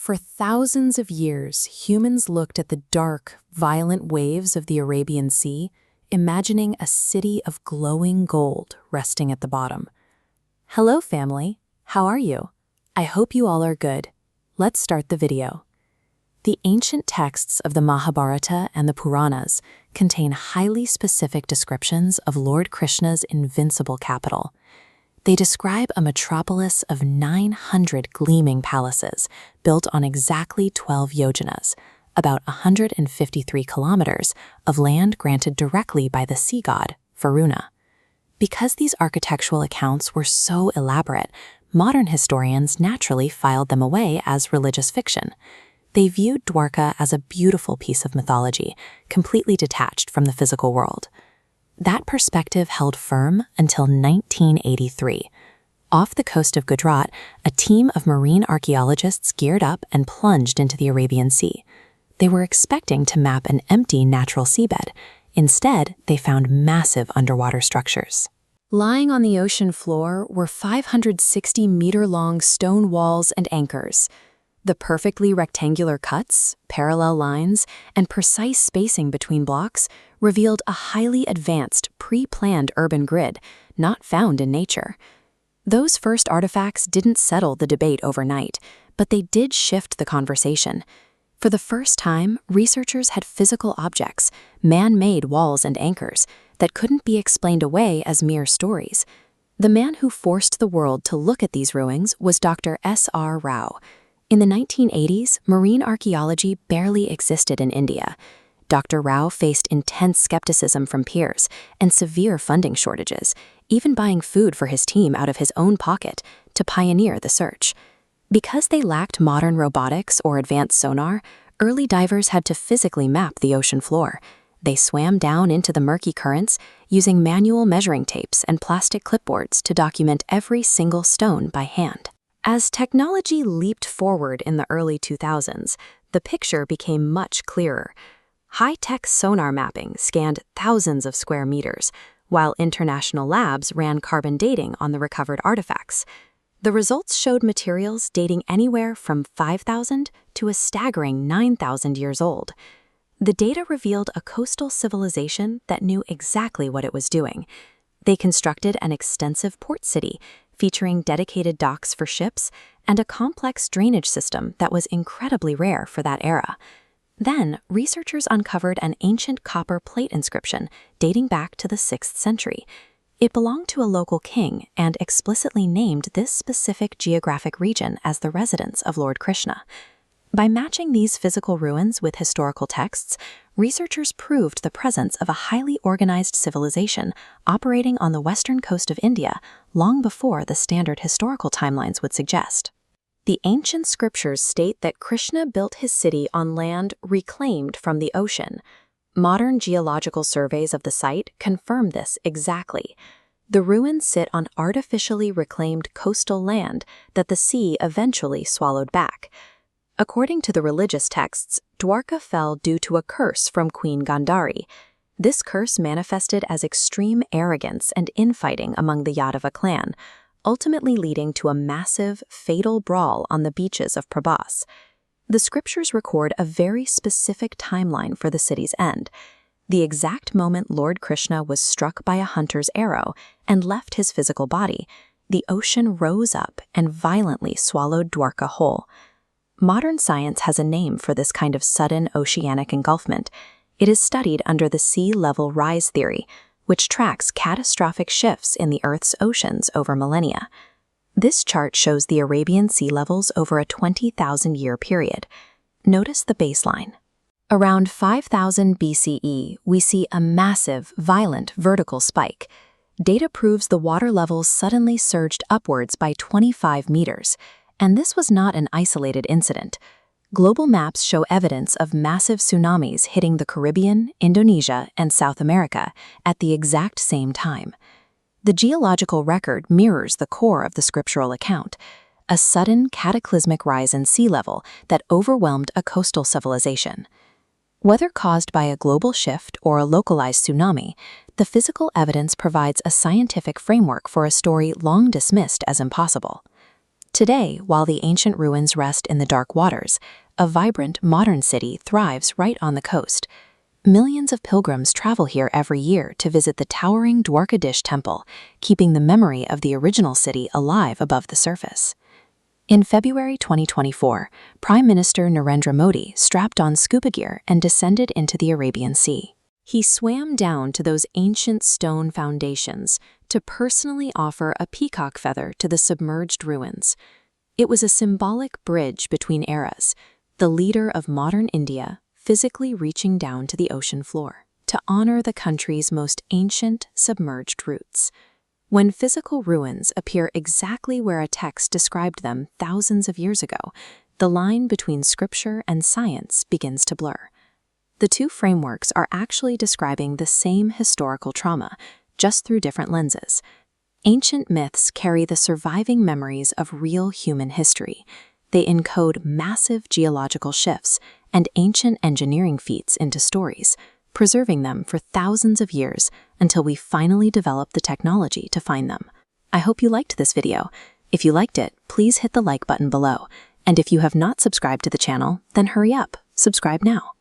For thousands of years, humans looked at the dark, violent waves of the Arabian Sea, imagining a city of glowing gold resting at the bottom. Hello, family. How are you? I hope you all are good. Let's start the video. The ancient texts of the Mahabharata and the Puranas contain highly specific descriptions of Lord Krishna's invincible capital. They describe a metropolis of 900 gleaming palaces built on exactly 12 yojanas, about 153 kilometers of land granted directly by the sea god, Varuna. Because these architectural accounts were so elaborate, modern historians naturally filed them away as religious fiction. They viewed Dwarka as a beautiful piece of mythology, completely detached from the physical world. That perspective held firm until 1983. Off the coast of Gujarat, a team of marine archaeologists geared up and plunged into the Arabian Sea. They were expecting to map an empty natural seabed. Instead, they found massive underwater structures. Lying on the ocean floor were 560-meter-long stone walls and anchors. The perfectly rectangular cuts, parallel lines, and precise spacing between blocks revealed a highly advanced, pre-planned urban grid, not found in nature. Those first artifacts didn't settle the debate overnight, but they did shift the conversation. For the first time, researchers had physical objects, man-made walls and anchors, that couldn't be explained away as mere stories. The man who forced the world to look at these ruins was Dr. S.R. Rao. In the 1980s, marine archaeology barely existed in India. Dr. Rao faced intense skepticism from peers and severe funding shortages, even buying food for his team out of his own pocket to pioneer the search. Because they lacked modern robotics or advanced sonar, early divers had to physically map the ocean floor. They swam down into the murky currents using manual measuring tapes and plastic clipboards to document every single stone by hand. As technology leaped forward in the early 2000s, the picture became much clearer. High-tech sonar mapping scanned thousands of square meters, while international labs ran carbon dating on the recovered artifacts. The results showed materials dating anywhere from 5,000 to a staggering 9,000 years old. The data revealed a coastal civilization that knew exactly what it was doing. They constructed an extensive port city, featuring dedicated docks for ships and a complex drainage system that was incredibly rare for that era. Then, researchers uncovered an ancient copper plate inscription dating back to the 6th century. It belonged to a local king and explicitly named this specific geographic region as the residence of Lord Krishna. By matching these physical ruins with historical texts, researchers proved the presence of a highly organized civilization operating on the western coast of India long before the standard historical timelines would suggest. The ancient scriptures state that Krishna built his city on land reclaimed from the ocean. Modern geological surveys of the site confirm this exactly. The ruins sit on artificially reclaimed coastal land that the sea eventually swallowed back. According to the religious texts, Dwarka fell due to a curse from Queen Gandhari. This curse manifested as extreme arrogance and infighting among the Yadava clan, ultimately leading to a massive, fatal brawl on the beaches of Prabhas. The scriptures record a very specific timeline for the city's end. The exact moment Lord Krishna was struck by a hunter's arrow and left his physical body, the ocean rose up and violently swallowed Dwarka whole. Modern science has a name for this kind of sudden oceanic engulfment. It is studied under the sea level rise theory, which tracks catastrophic shifts in the Earth's oceans over millennia. This chart shows the Arabian sea levels over a 20,000-year period. Notice the baseline. Around 5000 BCE, we see a massive, violent vertical spike. Data proves the water levels suddenly surged upwards by 25 meters. And this was not an isolated incident. Global maps show evidence of massive tsunamis hitting the Caribbean, Indonesia, and South America at the exact same time. The geological record mirrors the core of the scriptural account, a sudden cataclysmic rise in sea level that overwhelmed a coastal civilization. Whether caused by a global shift or a localized tsunami, the physical evidence provides a scientific framework for a story long dismissed as impossible. Today, while the ancient ruins rest in the dark waters, a vibrant, modern city thrives right on the coast. Millions of pilgrims travel here every year to visit the towering Dwarka temple, keeping the memory of the original city alive above the surface. In February 2024, Prime Minister Narendra Modi strapped on scuba gear and descended into the Arabian Sea. He swam down to those ancient stone foundations to personally offer a peacock feather to the submerged ruins. It was a symbolic bridge between eras, the leader of modern India physically reaching down to the ocean floor to honor the country's most ancient submerged roots. When physical ruins appear exactly where a text described them thousands of years ago, the line between scripture and science begins to blur. The two frameworks are actually describing the same historical trauma, just through different lenses. Ancient myths carry the surviving memories of real human history. They encode massive geological shifts and ancient engineering feats into stories, preserving them for thousands of years until we finally develop the technology to find them. I hope you liked this video. If you liked it, please hit the like button below. And if you have not subscribed to the channel, then hurry up, subscribe now.